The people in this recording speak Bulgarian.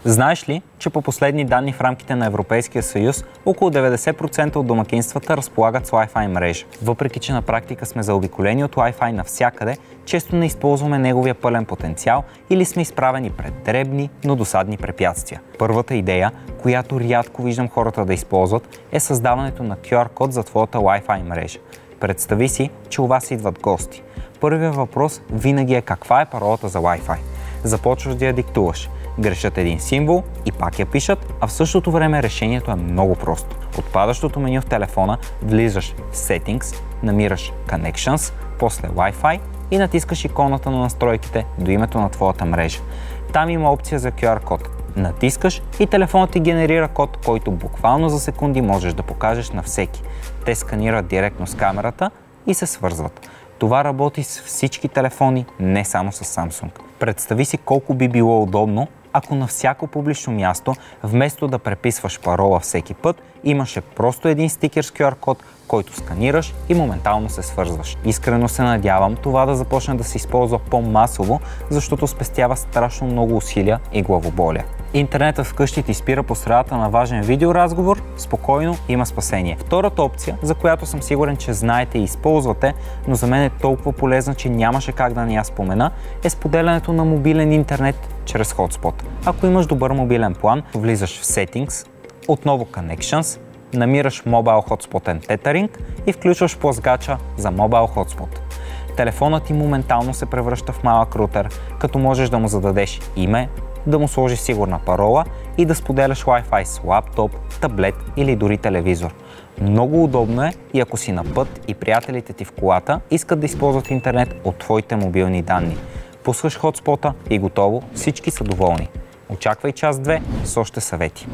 Знаеш ли, че по последни данни в рамките на Европейския съюз около 90% от домакинствата разполагат с Wi-Fi мрежа? Въпреки че на практика сме заобиколени от Wi-Fi навсякъде, често не използваме неговия пълен потенциал или сме изправени пред дребни, но досадни препятствия. Първата идея, която рядко виждам хората да използват, е създаването на QR-код за твоята Wi-Fi мрежа. Представи си, че у вас идват гости. Първият въпрос винаги е каква е паролата за Wi-Fi. Започваш да я диктуваш. Грешат един символ и пак я пишат, а в същото време решението е много просто. От падащото меню в телефона влизаш в Settings, намираш Connections, после Wi-Fi и натискаш иконата на настройките до името на твоята мрежа. Там има опция за QR код. Натискаш и телефонът ти генерира код, който буквално за секунди можеш да покажеш на всеки. Те сканират директно с камерата и се свързват. Това работи с всички телефони, не само с Samsung. Представи си колко би било удобно, ако на всяко публично място, вместо да преписваш парола всеки път, имаше просто един стикер с QR код, който сканираш и моментално се свързваш. Искрено се надявам това да започне да се използва по-масово, защото спестява страшно много усилия и главоболие. Интернетът вкъщи ти спира по средата на важен видеоразговор, спокойно, има спасение. Втората опция, за която съм сигурен, че знаете и използвате, но за мен е толкова полезна, че нямаше как да не я спомена, е споделянето на мобилен интернет чрез Hotspot. Ако имаш добър мобилен план, влизаш в Settings, отново Connections, намираш Mobile Hotspot and Tethering и включваш плъзгача за Mobile Hotspot. Телефонът ти моментално се превръща в малък рутер, като можеш да му зададеш име, да му сложиш сигурна парола и да споделяш Wi-Fi с лаптоп, таблет или дори телевизор. Много удобно е и ако си на път и приятелите ти в колата искат да използват интернет от твоите мобилни данни. Пускаш хотспота и готово, всички са доволни. Очаквай част 2 с още съвети.